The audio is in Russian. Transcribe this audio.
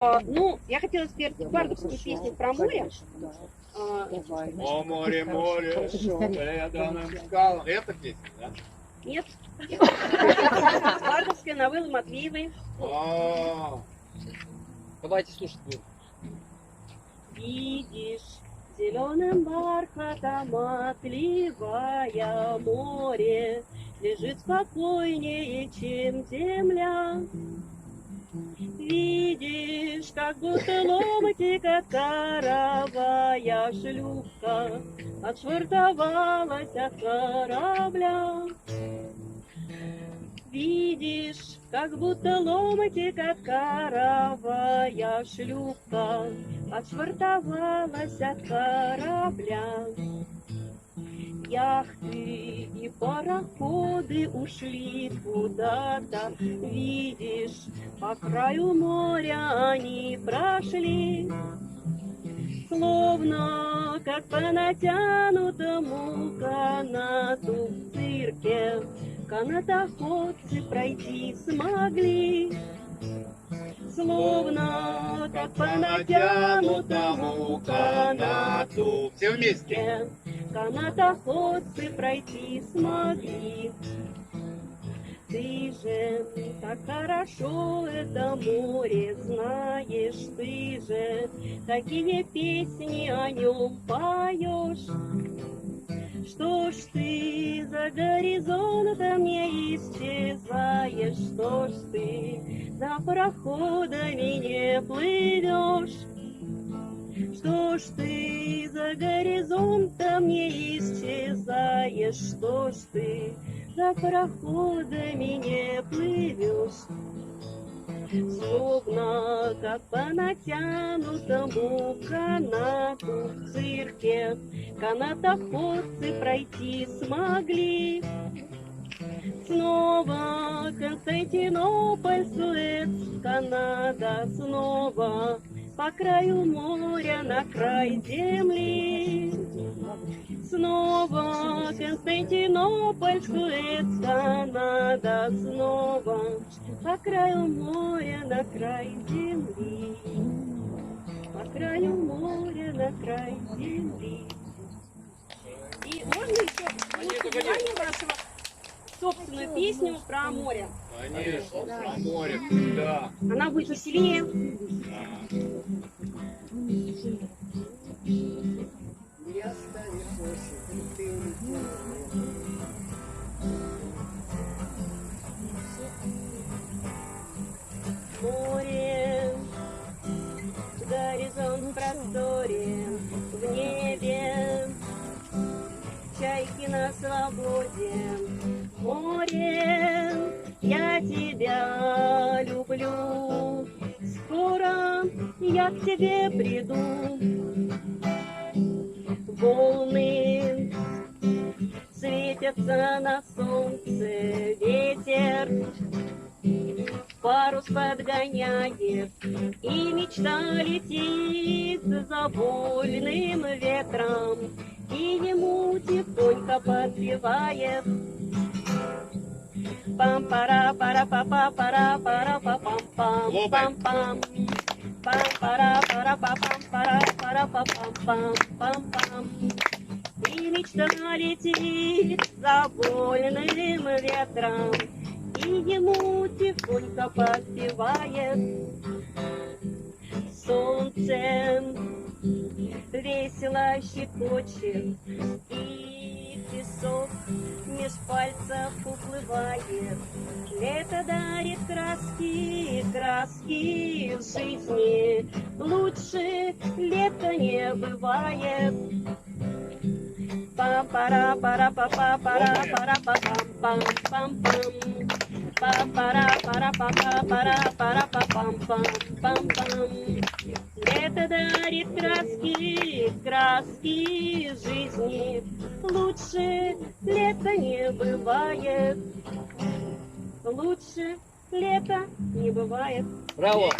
Ну, я хотела спеть бардовскую песню про море. О море, море, преданным скалам. Это песня, да? Нет. Бардовская новелла Матвеевой. Давайте слушать будем. Видишь, зеленым бархатом отливая море лежит спокойнее, чем земля. Видишь, как будто ломтик от коровая шлюпка отшвартовалась от корабля. Видишь, как будто ломтик от коровая шлюпка отшвартовалась от корабля. Яхты и пароходы ушли куда-то, видишь, по краю моря они прошли. Словно как по натянутому канату в цирке канатоходцы пройти смогли. Словно как по натянутому канату Все вместе. канатоходцы пройти смогли. Ты же так хорошо это море знаешь, ты же такие песни о нем поешь. Что ж ты за горизонтом не исчезаешь, что ж ты за пароходами не плывешь? Что ж ты за горизонтом не исчезаешь, что ж ты за пароходами не плывешь? Словно как по натянутому канату в цирке канатоходцы пройти смогли. Снова Константинополь, Суэц, Канада, снова по краю моря на край земли. Снова Константинополь, Суэц, Канада, снова по краю моря на край земли. По краю моря на край земли. И можно еще внимание вашего собственную песню про море? Конечно, про море, да. Она будет веселее. Море, горизонт в просторе, в небе, чайки на свободе. Море, я тебя люблю, скоро я к тебе приду. Волны светятся на солнце, ветер парус подгоняет, и мечта летит за вольным ветром, и ему тихонько подпевает. Пам-пара-пара-па-па-пара-пара-па-пам-пам. Пам-пара-пара-па-пам-пара-пара-па-пам-пам-пам. И мечта летит за вольным ветром, и ему тихонько подпевает. Солнце весело щекочет, и песок меж пальцев уплывает. Лето дарит краски, краски в жизни, лучше лета не бывает. Пам-пара-пара-па-па-пара-пара-па-пам-пам-пам-пам. Пам-пара-пара-па-па-пара-пара-па-пам-пам-пам. Лето дарит краски, краски жизни, лучше лета не бывает. Лучше лета не бывает. Браво!